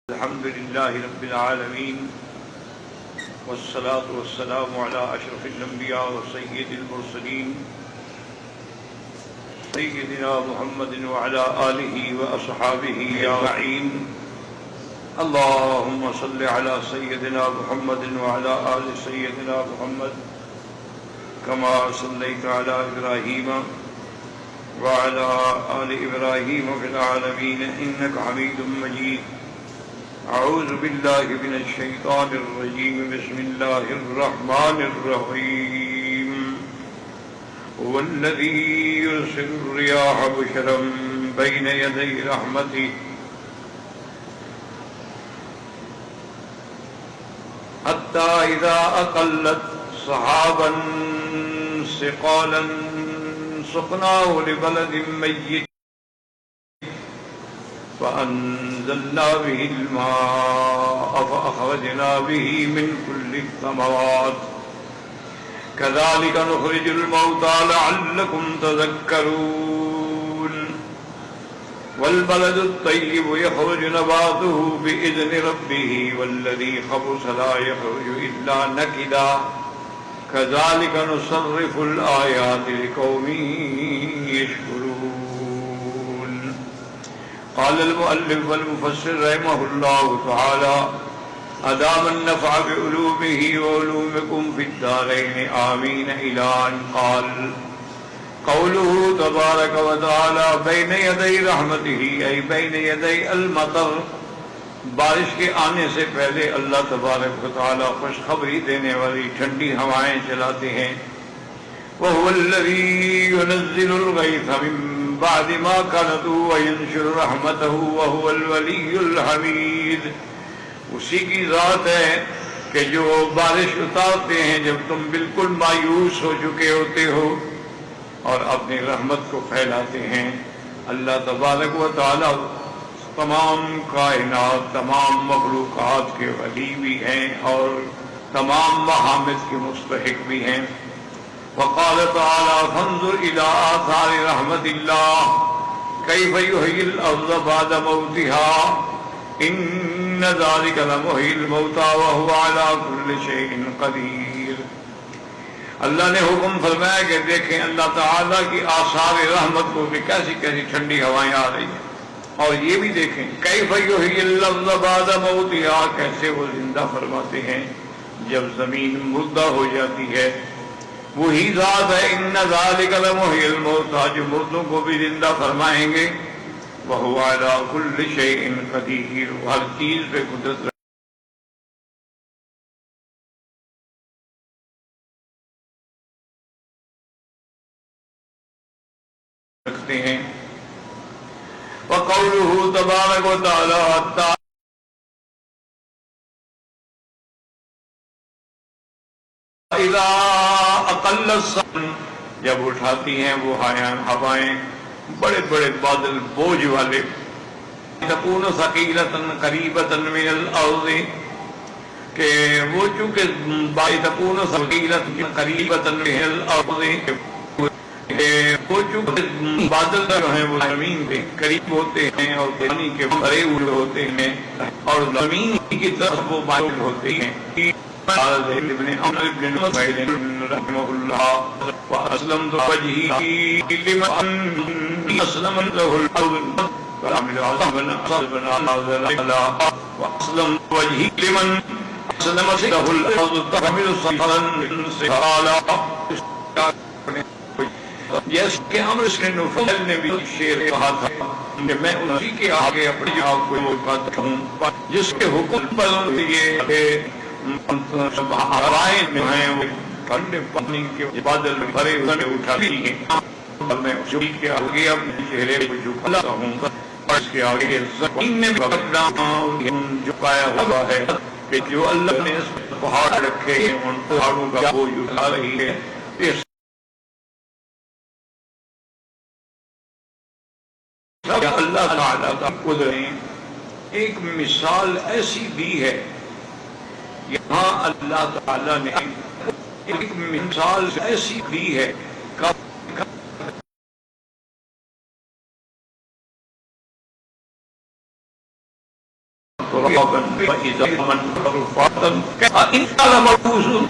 الحمد لله رب العالمين والصلاة والسلام على أشرف الأنبياء وسيد المرسلين سيدنا محمد وعلى آله وأصحابه أجمعين. اللهم صل على سيدنا محمد وعلى آل سيدنا محمد كما صليت على إبراهيم وعلى آل إبراهيم في العالمين إنك حميد مجيد. أعوذ بالله من الشيطان الرجيم. بسم الله الرحمن الرحيم. هو الذي يرسل الرياح بشرا بين يدي رحمته حتى إذا أقلت سحابا ثقالا سقناه لبلد ميت فأنزلنا به الماء فأخرجنا به من كل الثمرات كذلك نخرج الموتى لعلكم تذكرون. والبلد الطيب يخرج نباته بإذن ربه والذي خبث لا يخرج إلا نكدا كذلك نصرف الآيات لقوم يشكرون. قال المؤلف والمفسر رحمه الله تعالى أدام النفع بعلومه وعلومكم في الدارين آمين إلى أن قال قوله تبارك وتعالى بين يدي رحمته أي بين يدي المطر. بارش کے آنے سے پہلے اللہ تبارک و تعالی خوشخبری دینے والی ٹھنڈی ہوائیں چلاتے ہیں. وهو الذي ينزل الغيث من بعد ما قنطوا وينشر رحمته وهو الولي الحميد. اسی کی ذات ہے کہ جو بارش اتارتے ہیں جب تم بالکل مایوس ہو چکے ہوتے ہو اور اپنی رحمت کو پھیلاتے ہیں. اللہ تبارک و تعالی تمام کائنات تمام مخلوقات کے ولی بھی ہیں اور تمام محامد کے مستحق بھی ہیں. وقال تعالی فانظر الى آثار رحمت اللہ کیف یحیی الارض بعد موتها ان ذلک لمحیی الموتى وهو على كل شیء قدیر. اللہ نے حکم فرمایا کہ دیکھیں اللہ تعالیٰ کی آثار رحمت کو کہ کیسی کیسی ٹھنڈی ہوائیں آ رہی ہیں اور یہ بھی دیکھیں کیف یحیی الارض بعد موتها کیسے وہ زندہ فرماتے ہیں جب زمین مردہ ہو جاتی ہے. وہی ذات ہے ان ذالک لمحیی الموتى جو مردوں کو بھی زندہ فرمائیں گے. وهو على كل شيء قدیر ہر چیز پہ قدرت رکھتے ہیں. وقوله تبارک و تعالی حتی اذا اقل السحاب جب اٹھاتی ہیں وہ ہوائیں بڑے بڑے بادل بوجھ والے تکون ثقیلۃ قریبۃ من الارض کہ وہ چونکہ تکون ثقیلۃ قریبۃ من الارض وہ چونکہ بادل جو ہیں وہ زمین کے قریب ہوتے ہیں اور پانی کے بھرے ہوئے ہوتے ہیں اور زمین کی طرف وہ مائل ہوتے ہیں. ابن عمر بن مسعود رحمہ اللہ واسلمت وجهي لمن اسلم له الارض فعمل عظما صبنا واسلمت وجهي لمن اسلم له الارض فعمل صبرا جیسے کہ عمرو بن نفیل نے بھی شعر کہا تھا کہ میں اسی کے آگے اپنے آپ کو موقع ہوں جس کے حکم پر یہ ہوائیں جو ہیں وہ ٹھنڈے پانی کے بادل بھرے ہوئے اٹھاتی ہیں اور میں اسی کے آگے اپنے چہرے کو جھکاتا ہوں اور اس کے آگے زمین نے جھکایا ہوا ہے کہ جو اللہ نے اس پہاڑ رکھے ہیں ان پہاڑوں کا بوجھ اٹھا رہی ہے. اللہ تعالیٰ کا قدرت ایک مثال ایسی دی ہے. یہاں اللہ تعالیٰ نے ایک مثال ایسی دی ہے وإذا من رفاتا إن كان مبعوث.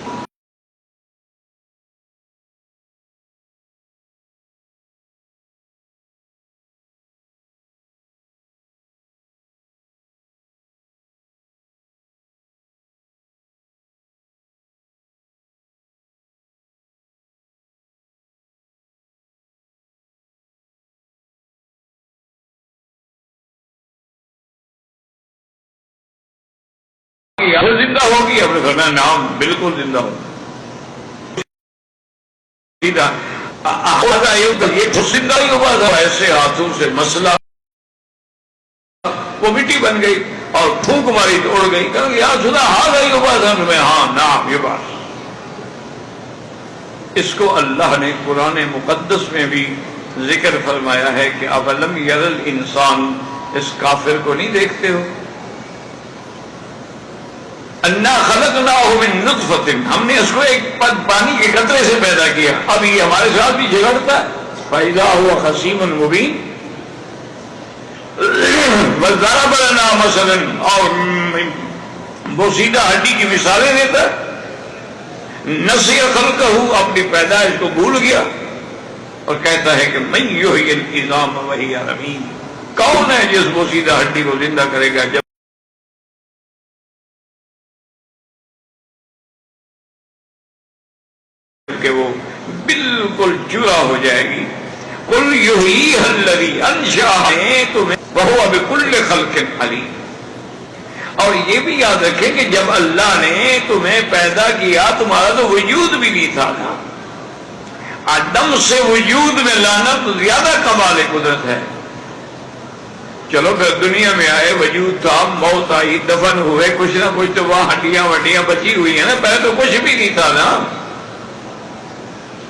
زندہ ہوگی. اپنے فرمایا نام بالکل زندہ ہوگی. یہ خود زندہ ہی ہوا تھا. ایسے ہاتھوں سے مسئلہ وہ مٹی بن گئی اور پھونک ماری تو اڑ گئی. کہ یار سنا ہاں گئی ہوا تھا میں. ہاں نام یہ بات. اس کو اللہ نے قرآن مقدس میں بھی ذکر فرمایا ہے کہ اولم یر الانسان, اس کافر کو نہیں دیکھتے ہو, انا خلقناہ من نطفۃ, ہم نے اس کو ایک پانی کے قطرے سے پیدا کیا. اب یہ ہمارے ساتھ بھی جھگڑتا ہے. فاذا هو خصیم مبین. وضرب لنا مثلا, اور بوسیدہ ہڈی کی مثالیں دیتا ہے. نسی خلقہ, اپنی پیدائش کو بھول گیا اور کہتا ہے کہ من یحیی العظام وہی رمیم. کون ہے جس بوسیدہ ہڈی کو زندہ کرے گا جب کہ وہ بالکل چورا ہو جائے گی. قل یحییھا الذی انشأھا تمہیں وہو بکل خلق علیم. اور یہ بھی یاد رکھیں کہ جب اللہ نے تمہیں پیدا کیا تمہارا تو وجود بھی نہیں تھا نا. عدم سے وجود میں لانا تو زیادہ کمال قدرت ہے. چلو پھر دنیا میں آئے, وجود تھا, موت آئی, دفن ہوئے, کچھ نہ کچھ تو وہاں ہڈیاں وڈیاں بچی ہوئی ہیں نا. پہلے تو کچھ بھی نہیں تھا نا.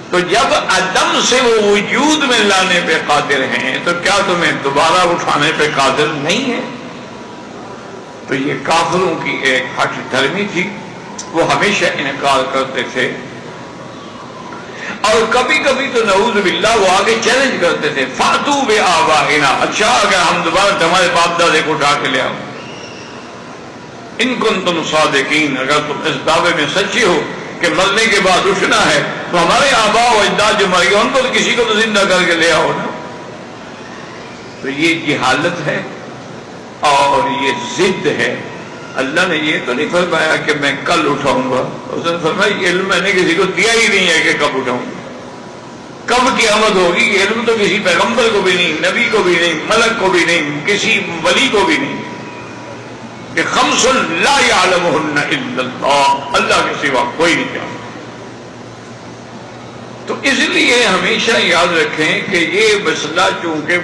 تو جب عدم سے وہ وجود میں لانے پہ قادر ہیں تو کیا تمہیں دوبارہ اٹھانے پہ قادر نہیں ہے؟ تو یہ کافروں کی ایک ہٹ دھرمی تھی. وہ ہمیشہ انکار کرتے تھے اور کبھی کبھی تو نعوذ باللہ وہ آگے چیلنج کرتے تھے. فاتو بآبائنا, اچھا اگر ہم دوبارہ ہمارے باپ دادے کو اٹھا کے لے آؤ. ان کنتم صادقین, اگر تم اس دعوے میں سچے ہو کہ مرنے کے بعد اٹھنا ہے تو ہمارے آباء و اجداد جو مر گئے ان کو تو کسی کو تو زندہ کر کے لے آؤ نا. تو یہ جہالت ہے اور یہ ضد ہے. اللہ نے یہ تو نہیں فرمایا کہ میں کل اٹھاؤں گا. اس نے فرمایا یہ علم میں نے کسی کو دیا ہی نہیں ہے کہ کب اٹھاؤں گا, کب قیامت ہوگی. یہ علم تو کسی پیغمبر کو بھی نہیں, نبی کو بھی نہیں, ملک کو بھی نہیں, کسی ولی کو بھی نہیں. کہ خمس لا یعلمہن الا اللہ, اللہ کے سوا کوئی نہیں جانتا. تو اس لیے ہمیشہ یاد رکھیں کہ یہ مسئلہ چونکہ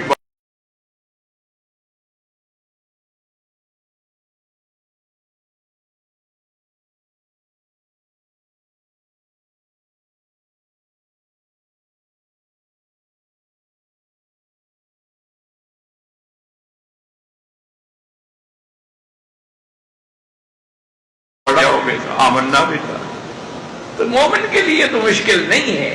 بڑا ہو گیا تھا, آمنا بھی تھا. تو مومن کے لیے تو مشکل نہیں ہے,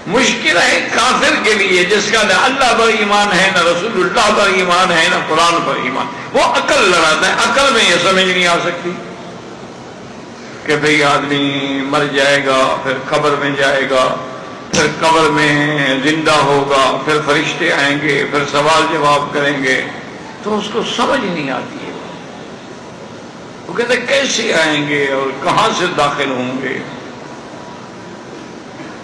مشکل ہے کافر کے لیے جس کا نہ اللہ پر ایمان ہے, نہ رسول اللہ پر ایمان ہے, نہ قرآن پر ایمان. وہ عقل لڑاتا ہے. عقل میں یہ سمجھ نہیں آ سکتی کہ بھئی آدمی مر جائے گا, پھر قبر میں جائے گا, پھر قبر میں زندہ ہوگا, پھر فرشتے آئیں گے, پھر سوال جواب کریں گے. تو اس کو سمجھ نہیں آتی ہے. وہ کہتے کیسے آئیں گے اور کہاں سے داخل ہوں گے.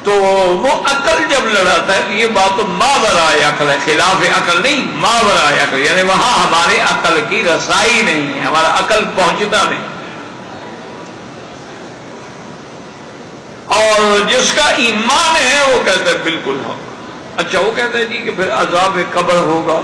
تو وہ عقل جب لڑاتا ہے تو یہ بات تو ماورائے عقل ہے, خلاف عقل نہیں, ماورائے عقل. یعنی وہاں ہمارے عقل کی رسائی نہیں ہے, ہمارا عقل پہنچتا نہیں. اور جس کا ایمان ہے وہ کہتا ہے بالکل ہو. اچھا وہ کہتا ہے جی کہ پھر عذاب قبر ہوگا.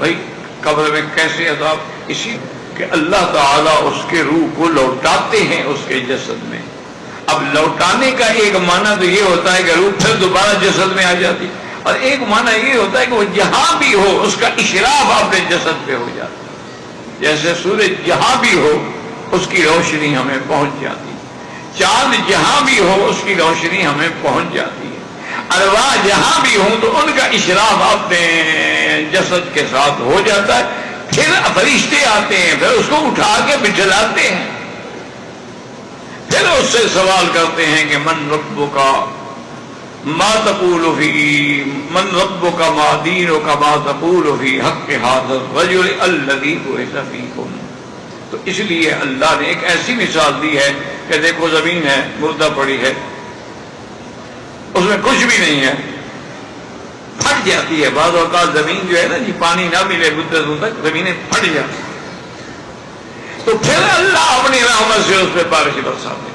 بھائی قبر میں کیسے عذاب؟ اسی کہ اللہ تعالیٰ اس کے روح کو لوٹاتے ہیں اس کے جسد میں. اب لوٹانے کا ایک معنی تو یہ ہوتا ہے کہ روح پھر دوبارہ جسد میں آ جاتی، اور ایک معنی یہ ہوتا ہے کہ وہ جہاں بھی ہو اس کا اشراف اپنے جسد پہ ہو جاتا. جیسے سورج جہاں بھی ہو اس کی روشنی ہمیں پہنچ جاتی، چاند جہاں بھی ہو اس کی روشنی ہمیں پہنچ جاتی ہے، ارواح جہاں بھی ہوں تو ان کا اشراف اپنے جسد کے ساتھ ہو جاتا ہے. پھر فرشتے آتے ہیں، پھر اس کو اٹھا کے بٹھلاتے ہیں، پھر اس سے سوال کرتے ہیں کہ من ربک ما تقول فی من ربک ما دینک ما تقول فی حق ھذا الرجل الذی بعث فیکم. تو اس لیے اللہ نے ایک ایسی مثال دی ہے کہ دیکھو زمین ہے، مردہ پڑی ہے، اس میں کچھ بھی نہیں ہے، پھٹ جاتی ہے. بعض اوقات زمین جو ہے نا جی پانی نہ ملے مدتوں تک زمینیں پھٹ جاتی، تو پھر اللہ اپنی رحمت سے اس پہ بارش برساتے.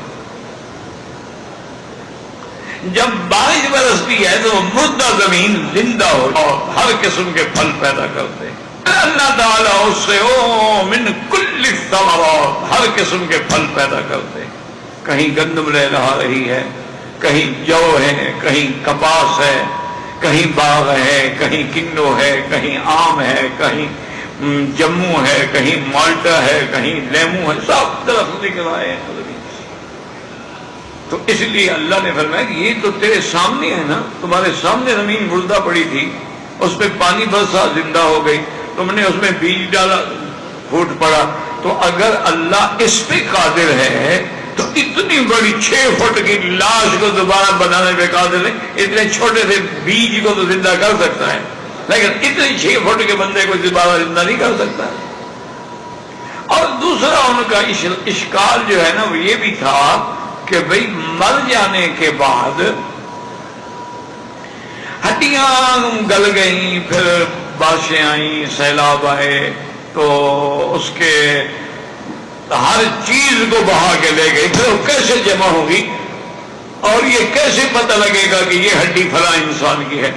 جب بارش برستی ہے تو مردہ زمین زندہ ہو اور ہر قسم کے پھل پیدا کرتے ہیں. اللہ تعالیٰ اس سے من کل الثمرات ہر قسم کے پھل پیدا کرتے ہیں. کہیں گندم لہلہا رہی ہے، کہیں جو ہے، کہیں کپاس ہے، کہیں باغ ہے، کہیں کنو ہے، کہیں آم ہے، کہیں جموں ہے، کہیں مالٹا ہے، کہیں لیمو ہے، سب درخت نکل آئے ہیں. تو اس لیے اللہ نے فرمایا کہ یہ تو تیرے سامنے ہے نا، تمہارے سامنے زمین مردہ پڑی تھی، اس پہ پانی برسا زندہ ہو گئی، تم نے اس میں بیج ڈالا پھوٹ پڑا. تو اگر اللہ اس پہ قادر ہے تو اتنی بڑی 6 فٹ کی لاش کو دوبارہ بنانے پہ قادر ہے. اتنے چھوٹے سے بیج کو تو زندہ کر سکتا ہے، لیکن اتنے 6 فٹ کے بندے کو دوبارہ زندہ نہیں کر سکتا. اور دوسرا ان کا اشکال جو ہے نا وہ یہ بھی تھا کہ بھئی مر جانے کے بعد ہڈیاں گل گئیں، پھر بارشیں آئیں، سیلاب آئے، تو اس کے ہر چیز کو بہا کے لے گئی، پھر وہ کیسے جمع ہوگی اور یہ کیسے پتہ لگے گا کہ یہ ہڈی فلاں انسان کی ہے؟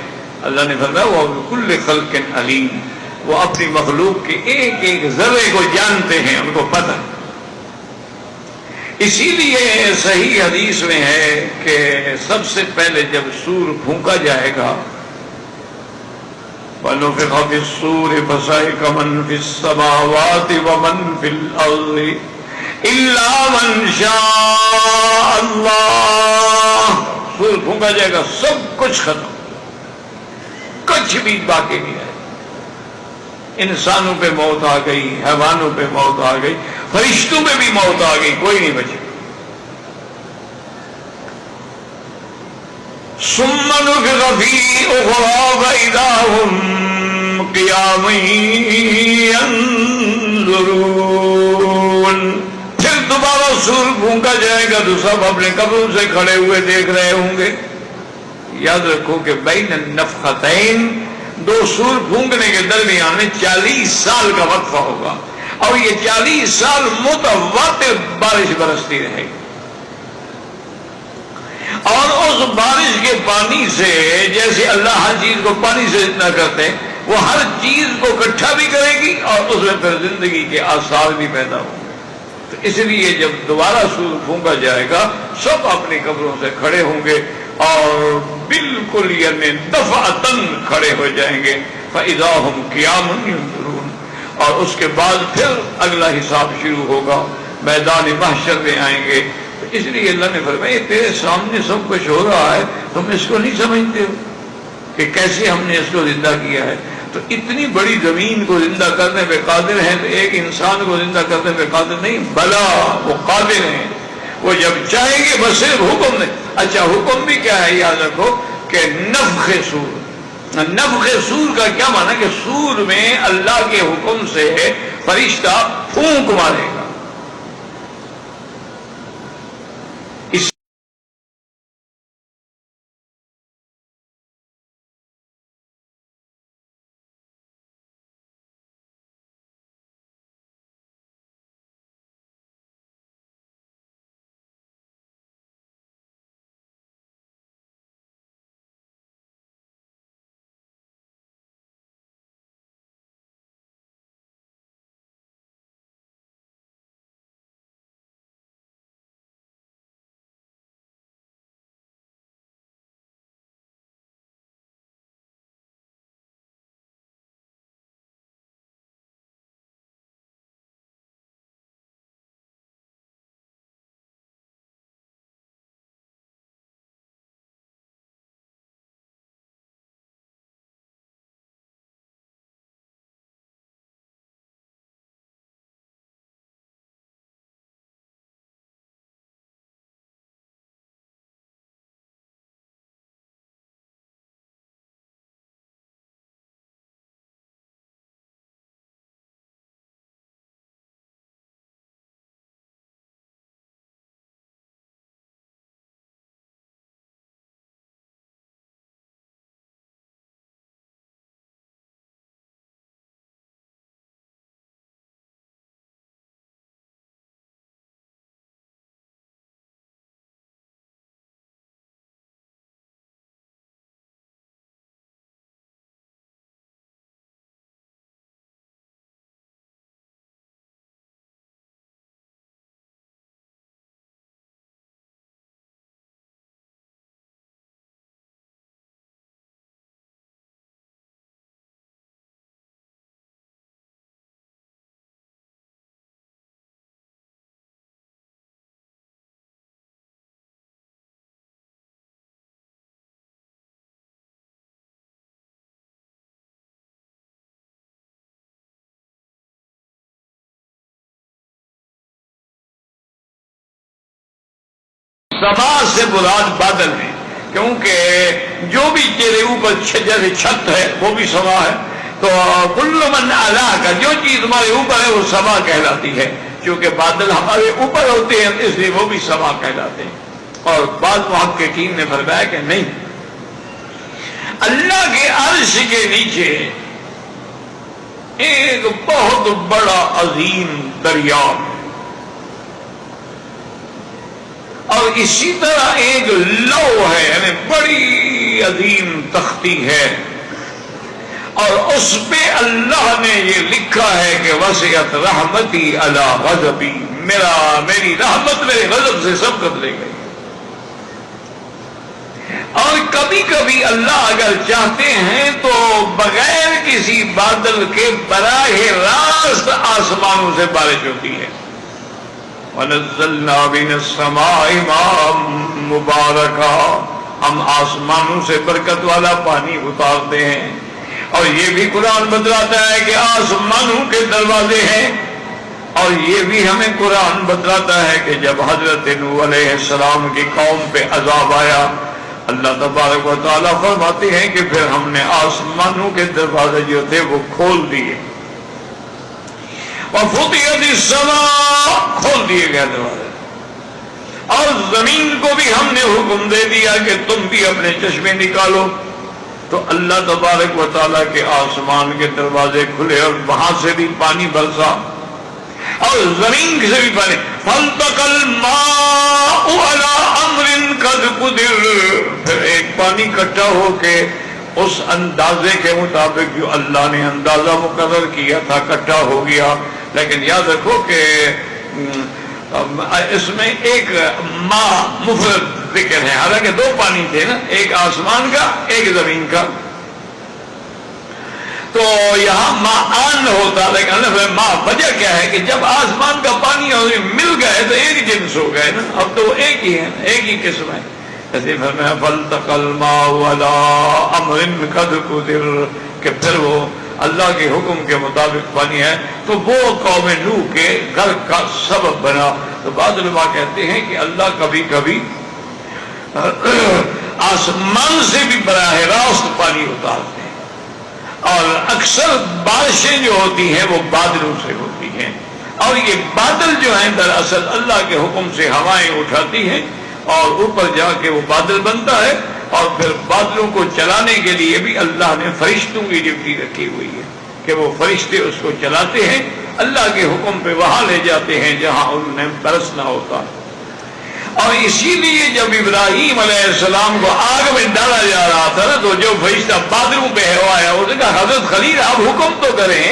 اللہ نے فرمایا وہ بكل خلق علیم، وہ اپنی مخلوق کے ایک ایک ذرے کو جانتے ہیں، ان کو پتہ. اسی لیے صحیح حدیث میں ہے کہ سب سے پہلے جب سور پھونکا جائے گا، وَنُفِخَ فِي الصُّورِ فَصَعِقَ مَن فِي السَّمَاوَاتِ وَمَن فِي الْأَرْضِ إِلَّا مَن شَاءَ اللَّهُ. سور پھونکا جائے گا، سب کچھ ختم، کچھ بھی باقی نہیں ہے. انسانوں پہ موت آ گئی، حیوانوں پہ موت آ گئی، فرشتوں پہ بھی موت آ گئی، کوئی نہیں بچے. ثم نفخ فيه أخرى فإذا هم قيام ينظرون. پھر دوبارہ سور پھونکا جائے گا تو سب اپنے قبروں سے کھڑے ہوئے دیکھ رہے ہوں گے. یاد رکھو کہ بین النفختین، 2 سور پھونکنے کے درمیان میں 40 سال کا وقفہ ہوگا، اور یہ 40 سال متواتر بارش برستی رہے گی. اور اس بارش کے پانی سے جیسے اللہ ہر چیز کو پانی سے اتنا کرتے ہیں، وہ ہر چیز کو اکٹھا بھی کرے گی اور اس میں پھر زندگی کے آثار بھی پیدا ہوں گے. تو اس لیے جب دوبارہ سور پھونکا جائے گا سب اپنی قبروں سے کھڑے ہوں گے اور بالکل یعنی دفعتاً کھڑے ہو جائیں گے. فَإِذَا هُمْ قِيَامٌ يَنظُرُونَ. اور اس کے بعد پھر اگلا حساب شروع ہوگا، میدان محشر میں آئیں گے. اس لیے اللہ نے فرمایا تیرے سامنے سب کچھ ہو رہا ہے، تم اس کو نہیں سمجھتے ہو کہ کیسے ہم نے اس کو زندہ کیا ہے. تو اتنی بڑی زمین کو زندہ کرنے پہ قادر ہیں تو ایک انسان کو زندہ کرنے پہ قادر نہیں؟ بلا وہ قادر ہیں، وہ جب چاہیں گے بس صرف حکم نہیں. اچھا حکم بھی کیا ہے؟ یاد رکھو کہ نفخ سور. نفخ سور کا کیا معنی کہ سور میں اللہ کے حکم سے فرشتہ پھونک مارے گا. سما سے مراد بادل ہے، کیونکہ جو بھی تیرے اوپر جیسے چھت ہے وہ بھی سما ہے، تو کل من علا کا جو چیز تمہارے اوپر ہے وہ سما کہلاتی ہے، کیونکہ بادل ہمارے اوپر ہوتے ہیں اس لیے وہ بھی سما کہلاتے ہیں۔ اور بعض محققین نے فرمایا کہ نہیں، اللہ کے عرش کے نیچے ایک بہت بڑا عظیم دریا اور اسی طرح ایک لوح ہے، یعنی بڑی عظیم تختی ہے، اور اس پہ اللہ نے یہ لکھا ہے کہ وسعت رحمتی علی غضبی، میری رحمت میرے غضب سے سبقت لے گئی۔ اور کبھی کبھی اللہ اگر چاہتے ہیں تو بغیر کسی بادل کے براہ راست آسمانوں سے بارش ہوتی ہے۔ وَنَزَّلْنَا مِنَ السَّمَاءِ مَاءً مُبَارَكًا، ہم آسمانوں سے برکت والا پانی اتارتے ہیں۔ اور یہ بھی قرآن بتلاتا ہے کہ آسمانوں کے دروازے ہیں، اور یہ بھی ہمیں قرآن بتلاتا ہے کہ جب حضرت نوح علیہ السلام کی قوم پہ عذاب آیا، اللہ تبارک و تعالیٰ فرماتے ہیں کہ پھر ہم نے آسمانوں کے دروازے جو تھے وہ کھول دیے، وَفُتِحَتِ السَّمَاءُ، کھول دیے گئے دروازے، اور زمین کو بھی ہم نے حکم دے دیا کہ تم بھی اپنے چشمے نکالو، تو اللہ تبارک و تعالیٰ کے آسمان کے دروازے کھلے اور وہاں سے بھی پانی برسا اور زمین سے بھی پانی۔ فَالْتَقَى الْمَاءُ عَلَىٰ أَمْرٍ قَدْ قُدِرَ، پھر ایک پانی اکٹھا ہو کے اس اندازے کے مطابق جو اللہ نے اندازہ مقرر کیا تھا اکٹھا ہو گیا۔ لیکن یاد رکھو کہ اس میں ایک ماء مفرد ذکر ہے، حالانکہ دو پانی تھے نا، ایک آسمان کا ایک زمین کا، تو یہاں ماء ہوتا، لیکن ماء وجہ کیا ہے کہ جب آسمان کا پانی اور مل گئے تو ایک جنس ہو گئے نا، اب تو وہ ایک ہی ہے، ایک ہی قسم ہے۔ ایسے فرمایا فَالْتَقَى الْمَاءُ عَلَىٰ أَمْرٍ قَدْ قُدِرَ، کہ پھر وہ اللہ کے حکم کے مطابق پانی ہے تو وہ قوم نوح کے غرق کا سبب بنا۔ تو بعض علماء کہتے ہیں کہ اللہ کبھی کبھی آسمان سے بھی براہ راست پانی اتارتے ہیں، اور اکثر بارشیں جو ہوتی ہیں وہ بادلوں سے ہوتی ہیں، اور یہ بادل جو ہیں دراصل اللہ کے حکم سے ہوائیں اٹھاتی ہیں اور اوپر جا کے وہ بادل بنتا ہے، اور پھر بادلوں کو چلانے کے لیے بھی اللہ نے فرشتوں کی ڈیوٹی رکھی ہوئی ہے کہ وہ فرشتے اس کو چلاتے ہیں، اللہ کے حکم پہ وہاں لے جاتے ہیں جہاں انہوں نے برسنا ہوتا ہے۔ اور اسی لیے جب ابراہیم علیہ السلام کو آگ میں ڈالا جا رہا تھا نا، تو جو فرشتہ بادلوں پہ ہوایا اس نے کہا حضرت خلیل آپ حکم تو کریں،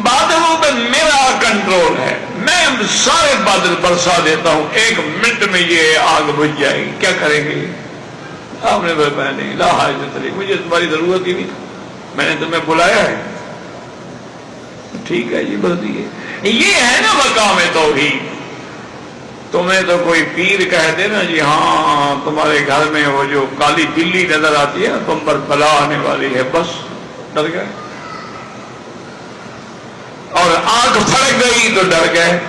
بادلوں پہ میرا کنٹرول ہے، میں سارے بادل برسا دیتا ہوں، 1 منٹ میں یہ آگ بجھ جائے گی، کیا کریں گے؟ آپ نے فرمایا نہیں، لا حاجت لی، مجھے تمہاری ضرورت ہی نہیں، میں نے تمہیں بلایا ہے۔ ٹھیک ہے جی، بس یہ ہے نا مقام توحید۔ تمہیں تو کوئی پیر کہہ دے نا جی ہاں تمہارے گھر میں وہ جو کالی بلی نظر آتی ہے نا تم پر بلا آنے والی ہے، بس ڈر گئے، اور آنکھ پھڑک گئی تو ڈر گئے،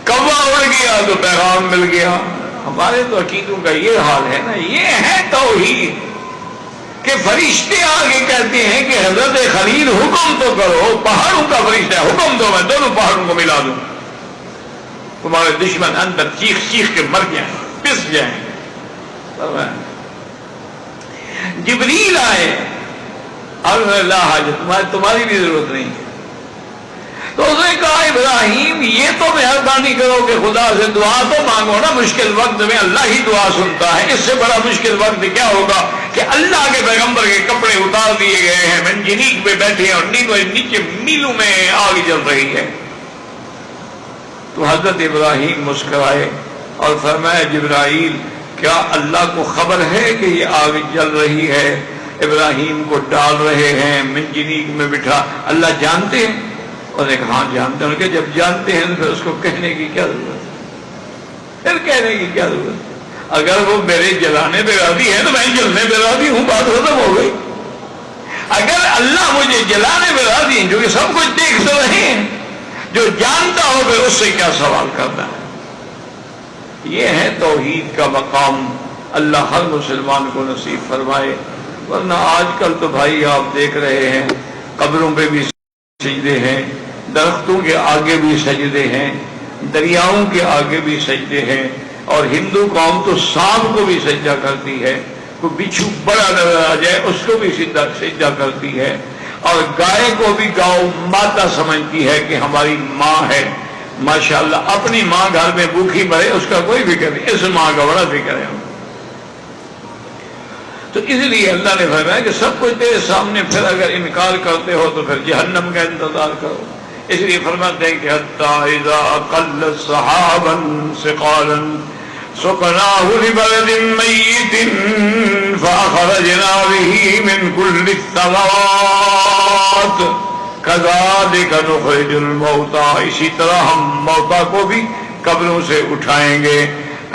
کوا اڑ گیا تو پیغام مل گیا۔ ہمارے تو عقیدوں کا یہ حال ہے نا، یہ ہے توحید کہ فرشتے آگے کہتے ہیں کہ حضرت خلیل حکم تو کرو، پہاڑوں کا فرشتہ حکم دو، میں دونوں پہاڑوں کو ملا دوں، تمہارے دشمن اندر چیخ چیخ کے مر جائیں، پس جائیں۔ جبریل آئے اور لا حاجت، تمہاری بھی ضرورت نہیں ہے۔ تو اس نے کہا ابراہیم یہ تو مہربانی کرو کہ خدا سے دعا تو مانگو نا، مشکل وقت میں اللہ ہی دعا سنتا ہے، اس سے بڑا مشکل وقت کیا ہوگا کہ اللہ کے پیغمبر کے کپڑے اتار دیے گئے ہیں، منجنیق پہ بیٹھے ہیں اور نیچے میلوں میں آگ جل رہی ہے۔ تو حضرت ابراہیم مسکرائے اور فرمایا جبرائیل کیا اللہ کو خبر ہے کہ یہ آگ جل رہی ہے، ابراہیم کو ڈال رہے ہیں منجنیق میں بٹھا، اللہ جانتے ہیں؟ اور ایک ہاں جانتے ہیں، کہ جب جانتے ہیں پھر اس کو کہنے کی کیا ضرورت ہے؟ پھر کہنے کی کیا ضرورت ہے؟ اگر وہ میرے جلانے پہ راضی ہے تو میں جلنے پہ راضی ہوں، بات ختم ہو گئی۔ اگر اللہ مجھے جلانے پہ راضی ہیں، جو کہ سب کچھ دیکھ تو رہے ہیں، جو جانتا ہو پھر اس سے کیا سوال کرنا ہے؟ یہ ہے توحید کا مقام، اللہ ہر مسلمان کو نصیب فرمائے۔ ورنہ آج کل تو بھائی آپ دیکھ رہے ہیں قبروں پہ بھی سجدے ہیں، درختوں کے آگے بھی سجدے ہیں، دریاؤں کے آگے بھی سجدے ہیں، اور ہندو قوم تو سانپ کو بھی سجدہ کرتی ہے، کوئی بچھو بڑا نظر آ جائے اس کو بھی سجدہ کرتی ہے، اور گائے کو بھی گاؤ ماتا سمجھتی ہے کہ ہماری ماں ہے۔ ماشاءاللہ اپنی ماں گھر میں بھوکھی مرے اس کا کوئی فکر نہیں، اس ماں کا بڑا فکر ہے۔ تو اس لیے اللہ نے فرمایا کہ سب کچھ تیرے سامنے، پھر اگر انکار کرتے ہو تو پھر جہنم کا انتظار کرو۔ اس لیے فرماتے ہیں کہ حتی اذا اقل سحابا ثقالا سقناه لبلد میت فاخرجنا به من كل الثمرات كذلك نخرج الموتى، اسی طرح ہم موتى کو بھی قبروں سے اٹھائیں گے۔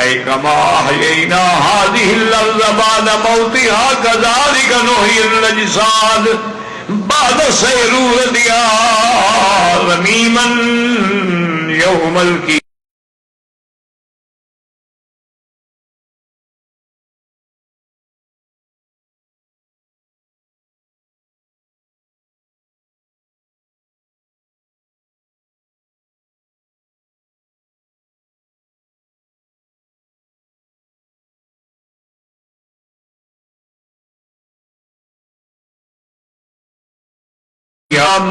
اے کما احیینا هذه الارض بعد موتها كذلك نحيي الاجساد بعد سیرورتها رمیما یوم القیامة۔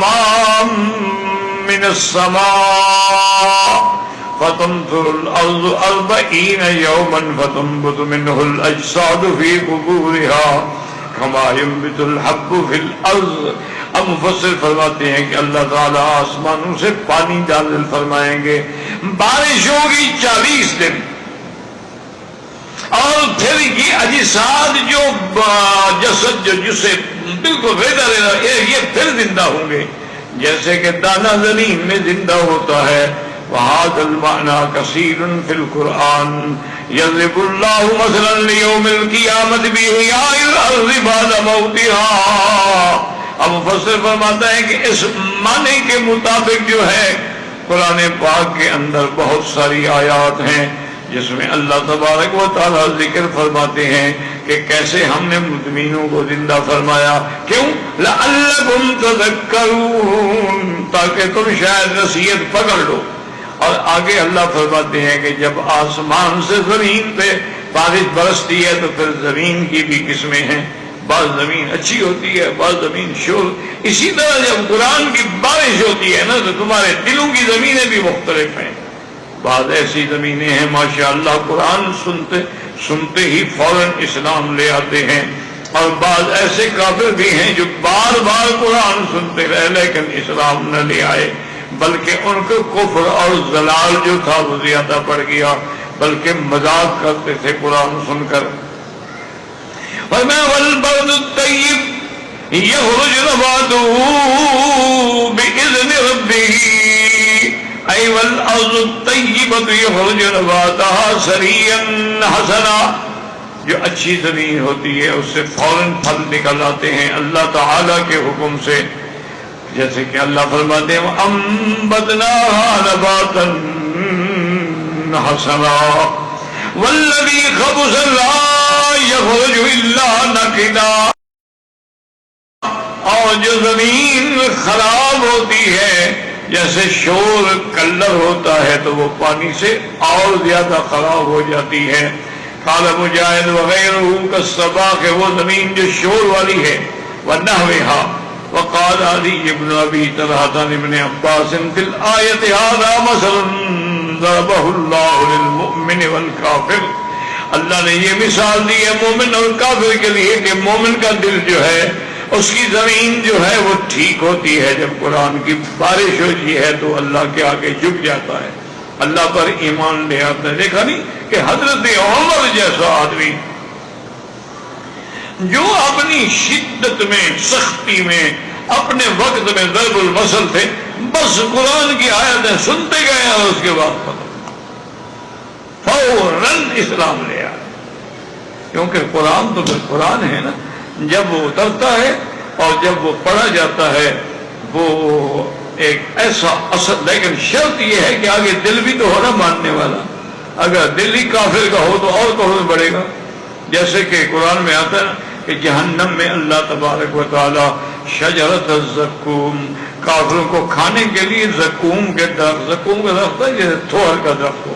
ماء من السماء فتمطر الأرض 40 يوما فتنبت منه الأجساد في قبورها كما ينبت الحب في الأرض۔ اب مفسر فرماتے ہیں کہ اللہ تعالیٰ آسمانوں سے پانی نازل فرمائیں گے، بارش ہوگی 40 دن، اور پھر یہ اجساد جو جسد جو جسے بالکل ریدا ریدا یہ پھر زندہ ہوں گے، جیسے کہ دانہ زمین میں زندہ ہوتا ہے۔ وَهَذَا الْمَعْنَى كَثِيرٌ فِي الْقُرْآنِ يَضْرِبُ اللَّهُ مَثَلًا لِيَوْمِ الْقِيَامَةِ بِإِحْيَاءِ الْأَرْضِ بَعْدَ مَوْتِهَا۔ اب مفسر فرماتا ہے کہ اس معنی کے مطابق جو ہے قرآن پاک کے اندر بہت ساری آیات ہیں جس میں اللہ تبارک و تعالیٰ ذکر فرماتے ہیں کہ کیسے ہم نے مؤمنوں کو زندہ فرمایا۔ کیوں؟ لعلکم تذکرون، تاکہ تم شاید نصیحت پکڑ لو۔ اور آگے اللہ فرماتے ہیں کہ جب آسمان سے زمین پہ بارش برستی ہے تو پھر زمین کی بھی قسمیں ہیں، بعض زمین اچھی ہوتی ہے، بعض زمین شور۔ اسی طرح جب قرآن کی بارش ہوتی ہے نا تو تمہارے دلوں کی زمینیں بھی مختلف ہیں۔ بعض ایسی زمینیں ہیں ماشاءاللہ قرآن سنتے ہی فوراً اسلام لے آتے ہیں، اور بعض ایسے کافر بھی ہیں جو بار بار قرآن سنتے رہے لیکن اسلام نہ لے آئے، بلکہ ان کو کفر اور ضلال جو تھا وہ زیادہ بڑھ گیا، بلکہ مذاق کرتے تھے قرآن سن کر۔ وَالْبَلْدُ الطَّيِّبُ يَخْرُجُ نَبَاتُهُ بِإِذْنِ رَبِّهِ أي والأرض الطيبة يخرج نباتها سريعا حسنا، جو اچھی زمین ہوتی ہے اس سے فوراً پھل نکل آتے ہیں اللہ تعالیٰ کے حکم سے، جیسے کہ اللہ فرماتے ہیں وَأَنبَتْنَاهَا نَبَاتًا حَسَنًا وَالَّذِي خَبُثَ لَا يَخْرُجُ إِلَّا نَقِدًا۔ اور جو زمین خراب ہوتی ہے جیسے شور کلر ہوتا ہے تو وہ پانی سے اور زیادہ خراب ہو جاتی ہے۔ قال مجاہد وغیرہ کالصبا، کہ وہ زمین جو شور والی ہے، ونحوها۔ وقال علی ابن ابی طلحہ عن ابن عباس فی الآیۃ هذا مثل ضربہ اللہ للمؤمن والکافر۔ اللہ نے یہ مثال دی ہے مومن اور کافر کے لیے کہ مومن کا دل جو ہے اس کی زمین جو ہے وہ ٹھیک ہوتی ہے، جب قرآن کی بارش ہوتی ہے تو اللہ کے آگے جھک جاتا ہے، اللہ پر ایمان لے آتا ہے۔ دیکھا نہیں کہ حضرت عمر جیسا آدمی جو اپنی شدت میں سختی میں اپنے وقت میں ضرب المثل تھے، بس قرآن کی آیتیں سنتے گئے اور اس کے بعد فوراً اسلام لے آئے، کیونکہ قرآن تو پھر قرآن ہے نا، جب وہ اترتا ہے اور جب وہ پڑھا جاتا ہے وہ ایک ایسا اثر، لیکن شرط یہ ہے کہ آگے دل بھی تو ہونا ماننے والا۔ اگر دل ہی کافر کا ہو تو اور کفر بڑھے گا. جیسے کہ قرآن میں آتا ہے کہ جہنم میں اللہ تبارک و تعالی شجرۃ الزقوم، کافروں کو کھانے کے لیے زقوم کے درخت، زقوم کا درخت ہے جیسے تھوہر کا درخت ہو،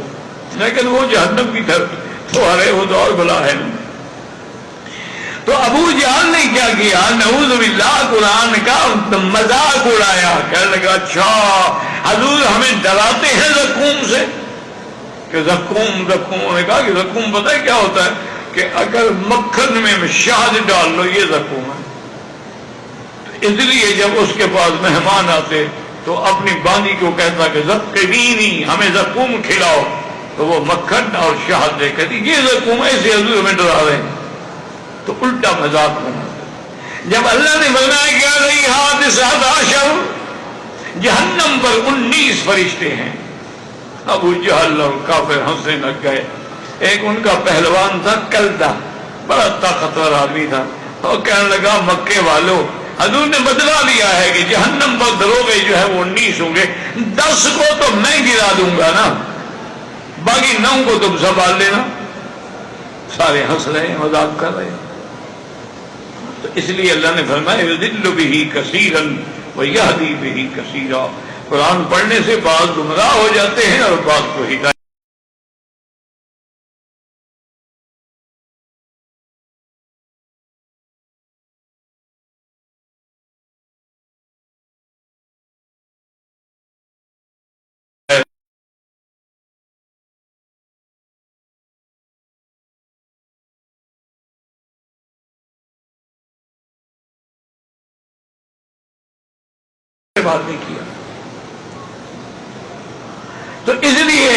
لیکن وہ جہنم کی طرف تھوہر ہے، وہ تو اور بلا ہے. تو ابو جہل نے کیا کیا؟ نعوذ باللہ قرآن کا مذاق اڑایا، کہنے لگا اچھا حضور ہمیں ڈراتے ہیں زقوم سے، کہ زقوم نے کہا کہ زقوم پتہ ہے کیا ہوتا ہے کہ اگر مکھن میں شہد ڈال لو یہ زقوم ہے. تو اس لیے جب اس کے پاس مہمان آتے تو اپنی بانی کو کہتا کہ زقوینی، ہمیں زقوم کھلاؤ، تو وہ مکھن اور شہد دے کہتی یہ زقوم ہے، اسے حضور ہمیں ڈرا رہے ہیں. تو الٹا مذاق بنا. جب اللہ نے فرمایا کیا نہیں حادثات عشر، جہنم پر 19 فرشتے ہیں، ابو جہل اور کافر ہنسنے لگ گئے. ایک ان کا پہلوان تھا کلدہ، بڑا طاقتور آدمی تھا، اور کہنے لگا مکے والوں حضور نے بدلا لیا ہے کہ جہنم پر دروغے جو ہے وہ 19 ہوں گے، 10 کو تو میں گرا دوں گا نا، باقی 9 کو تم سنبھال لینا. سارے ہنس رہے ہیں، مذاق کر رہے ہیں. تو اس لیے اللہ نے فرمایا یضل بہ کثیرا ویہدی بہ کثیرا. قرآن پڑھنے سے بعض گمراہ ہو جاتے ہیں اور بعض کو ہدایت. بات نہیں کیا. تو اس لیے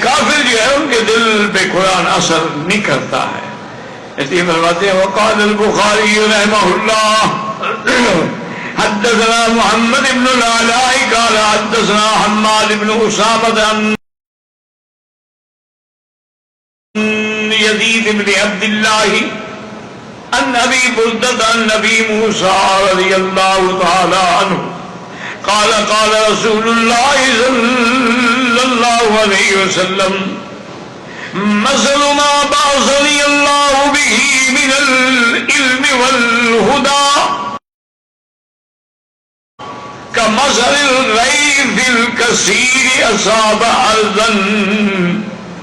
کافر جو ہے ان کے دل پہ قرآن اثر نہیں کرتا ہے. اس لیے فرماتے ہیں وقال البخاری رحمہ اللہ حدثنا محمد بن العلاء قال حدثنا حماد بن اسامہ عن یزید بن عبد اللہ عن ابی بردۃ عن ابی موسیٰ رضی اللہ تعالی عنہ قال قال رسول اللہ صلی اللہ علیہ وسلم مثل ما بعثني الله به من العلم والهدى كمثل الغيث الكثير أصاب أرضا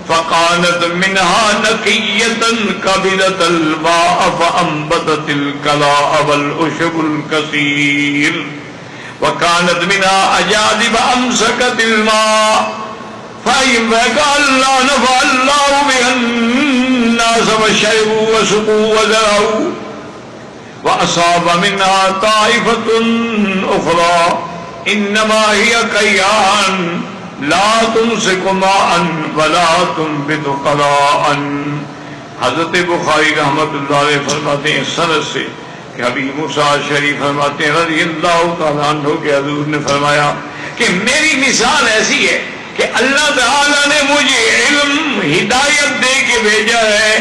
فكانت منها نقية قبلت الماء فأنبتت الكلاء والعشب الكثير وكانت منها أجادب أمسكت الماء فقال الله نفع الله بها الناس وشربوا وسقوا وزرعوا وأصاب منها طائفة أخرى إنما هي كيان لا تمسك ماء ولا تنبت قضاء. حضرت بخاری رحمت اللہ علیہ فرماتے ہیں سند سے کہ ابھی موسیٰ شریف فرماتے ہیں رضی اللہ تعالیٰ عنہ کے حضور نے فرمایا کہ میری مثال ایسی ہے کہ اللہ تعالیٰ نے مجھے علم ہدایت دے کے بھیجا ہے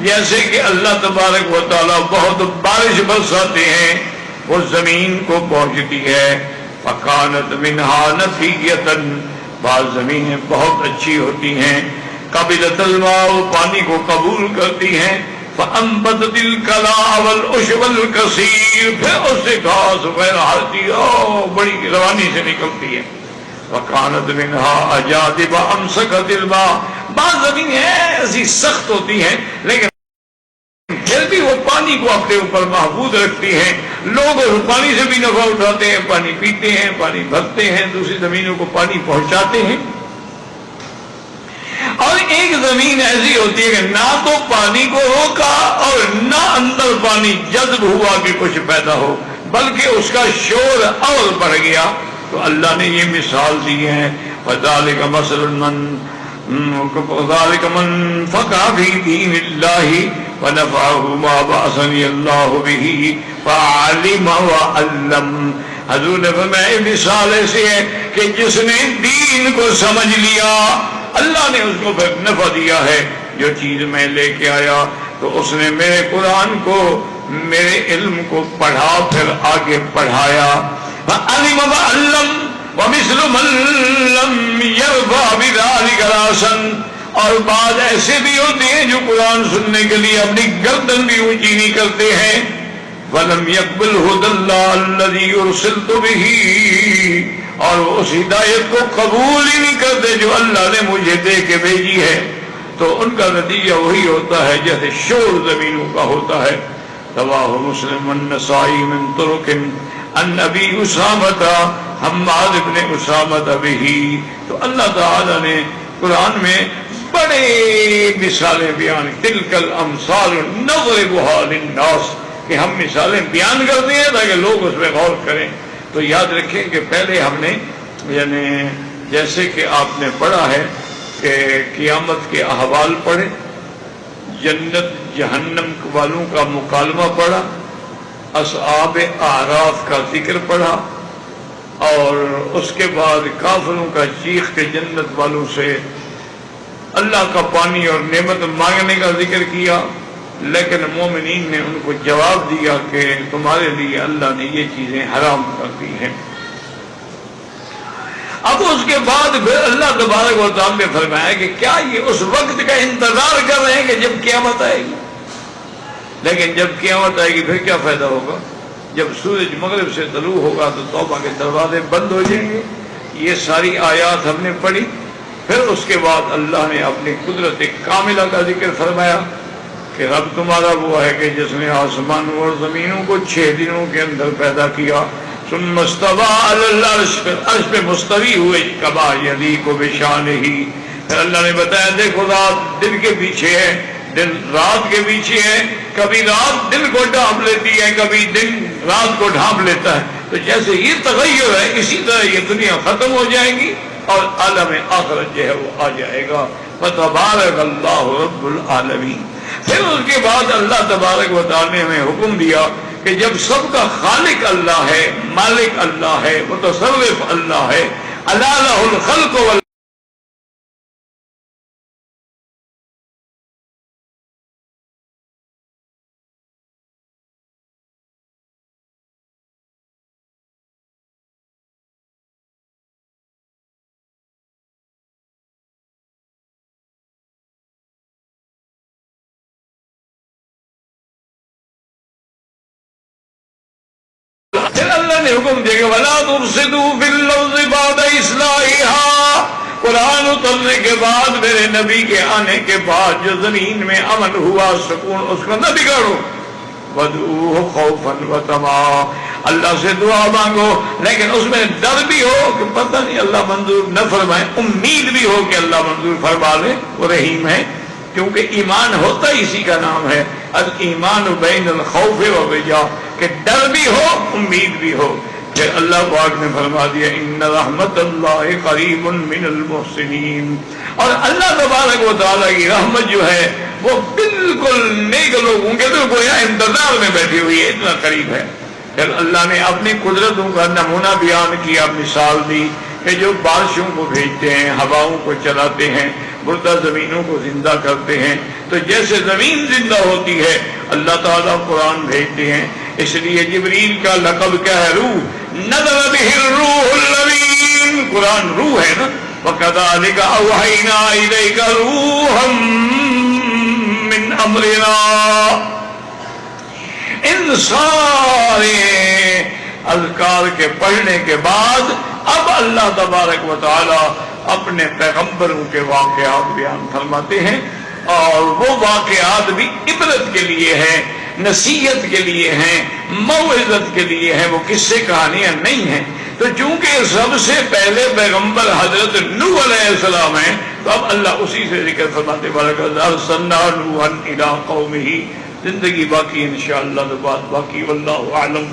جیسے کہ اللہ تبارک و تعالیٰ بہت بارش برساتے ہیں، وہ زمین کو پہنچتی ہے. فکانت منہا نفیۃً، بعض زمینیں بہت اچھی ہوتی ہیں، قبلت الماء، پانی کو قبول کرتی ہیں، فانبتت الکلاء والعشب الکثیر، پھر اس سے گھاس وغیرہ ہر چیز بڑی روانی سے نکلتی ہے. وکانت منها اجادب امسکت الماء، بعض زمینیں ایسی سخت ہوتی ہیں لیکن پھر بھی وہ پانی کو اپنے اوپر محفوظ رکھتی ہیں. لوگ پانی سے بھی نفع اٹھاتے ہیں، پانی پیتے ہیں، پانی بھرتے ہیں، دوسری زمینوں کو پانی پہنچاتے ہیں. اور ایک زمین ایسی ہوتی ہے کہ نہ تو پانی کو روکا اور نہ اندر پانی جذب ہوا کہ کچھ پیدا ہو، بلکہ اس کا شور اور بڑھ گیا. تو اللہ نے یہ مثال دی ہے فَذَلِكَ مَثَلُ مَنْ فَقَهَ فِي دِينِ اللَّهِ وَنَفَعَهُ مَا بَعَثَنِيَ اللَّهُ بِهِ فَعَلِمَ وَعَلَّمَ. حضور نے فرمایا مثال ایسے ہے کہ جس نے دین کو سمجھ لیا اللہ نے اس کو پھر نفع دیا ہے. جو چیز میں لے کے آیا تو اس نے میرے قرآن کو، میرے علم کو پڑھا، پھر آگے پڑھایا. وَعَلِمَ وَعَلَّمَ وَمِثْلُ مَنْ لَمْ يَرْفَعْ بِذَلِكَ رَأْسًا اور بعض ایسے بھی ہوتے ہیں جو قرآن سننے کے لیے اپنی گردن بھی اونچی نہیں کرتے ہیں. وَلَمْ يَقْبَلْ هُدَى اللَّهِ الَّذِي أُرْسِلْتُ بِهِ، اور وہ اس ہدایت کو قبول ہی نہیں کرتے جو اللہ نے مجھے دے کے بھیجی ہے. تو ان کا نتیجہ وہی ہوتا ہے جیسے شور زمینوں کا ہوتا ہے. رواہ مسلم والنسائی من طرق عن ابی اسامہ حماد بن اسامہ بہ. تو اللہ تعالی نے قرآن میں بڑے مثالیں بیان، تلک الامثال نضربها للناس، کہ ہم مثالیں بیان کرتے ہیں تاکہ لوگ اس پہ غور کریں. تو یاد رکھیں کہ پہلے ہم نے یعنی جیسے کہ آپ نے پڑھا ہے کہ قیامت کے احوال پڑھے، جنت جہنم والوں کا مکالمہ پڑھا، اصحاب اعراف کا ذکر پڑھا، اور اس کے بعد کافروں کا چیخ کے جنت والوں سے اللہ کا پانی اور نعمت مانگنے کا ذکر کیا. لیکن مومنین نے ان کو جواب دیا کہ تمہارے لیے اللہ نے یہ چیزیں حرام کر دی ہیں. اب اس کے بعد پھر اللہ تبارک و تعالیٰ نے فرمایا کہ کیا یہ اس وقت کا انتظار کر رہے ہیں کہ جب قیامت آئے گی؟ لیکن جب قیامت آئے گی پھر کیا فائدہ ہوگا؟ جب سورج مغرب سے طلوع ہوگا تو توبہ کے دروازے بند ہو جائیں گے. یہ ساری آیات ہم نے پڑھی. پھر اس کے بعد اللہ نے اپنی قدرت کاملہ کا ذکر فرمایا کہ رب تمہارا وہ ہے کہ جس نے آسمانوں اور زمینوں کو 6 دنوں کے اندر پیدا کیا. ثم استوى على العرش، عرش پہ مستوی ہوئے. کما یلیق بشانہ، پھر اللہ نے بتایا دیکھو رات دن کے پیچھے ہے، دن رات کے پیچھے ہے. کبھی رات دن کو ڈھانپ لیتی ہے، کبھی دن رات کو ڈھانپ لیتا ہے. تو جیسے یہ تغیر ہے اسی طرح یہ دنیا ختم ہو جائے گی اور عالم آخرت جو ہے وہ آ جائے گا. فتبارک اللہ رب العالمین. پھر اس کے بعد اللہ تبارک و تعالی نے ہمیں حکم دیا کہ جب سب کا خالق اللہ ہے، مالک اللہ ہے، متصرف اللہ ہے، الا لہ الخلق وال پھر اللہ نے حکم دیا کہ وَلَا تُفْسِدُوا فِي الْأَرْضِ بَعْدَ إِصْلَاحِهَا. قرآن اترنے کے بعد، میرے نبی کے آنے کے بعد جو زمین میں امن ہوا، سکون، اس کو نہ بگاڑو. وَادْعُوهُ خَوْفًا وَطَمَعًا، اللہ سے دعا مانگو لیکن اس میں ڈر بھی ہو کہ پتہ نہیں اللہ منظور نہ فرمائے، امید بھی ہو کہ اللہ منظور فرما لے، وہ رحیم ہے. کیونکہ ایمان ہوتا ہی اسی کا نام ہے، الایمان بین الخوف والرجاء، کہ ڈر بھی ہو امید بھی ہو. پھر اللہ پاک نے فرما دیا ان رحمت اللہ قریب من المحسنین. اور اللہ تبارک و تعالیٰ کی رحمت جو ہے وہ بالکل نیک لوگوں کے تو گویا انتظار میں بیٹھی ہوئی ہے، اتنا قریب ہے. پھر اللہ نے اپنی قدرتوں کا نمونہ بیان کیا، مثال دی کہ جو بارشوں کو بھیجتے ہیں، ہواؤں کو چلاتے ہیں، مردہ زمینوں کو زندہ کرتے ہیں. تو جیسے زمین زندہ ہوتی ہے اللہ تعالیٰ قرآن بھیجتے ہیں. اس لیے جبریل کا لقب کیا ہے؟ روح. نزل بہ الروح الامین، قرآن روح ہے نا. وَكَذَلِكَ أَوْحَيْنَا إِلَيْكَ رُوحًا مِّنْ أَمْرِنَا. ان سارے اذکار کے پڑھنے کے بعد اب اللہ تبارک و تعالی اپنے پیغمبروں کے واقعات بیان فرماتے ہیں، اور وہ واقعات بھی عبرت کے لیے ہیں، نصیحت کے لیے ہیں، موعظت کے لیے ہیں، وہ قصے کہانیاں نہیں ہیں. تو چونکہ سب سے پہلے پیغمبر حضرت نوح علیہ السلام ہیں تو اب اللہ اسی سے ذکر فرماتے وَلَقَدْ أَرْسَلْنَا نُوحًا إِلَىٰ قَوْمِهِ. زندگی باقی انشاءاللہ تو بات باقی. واللہ اعلم.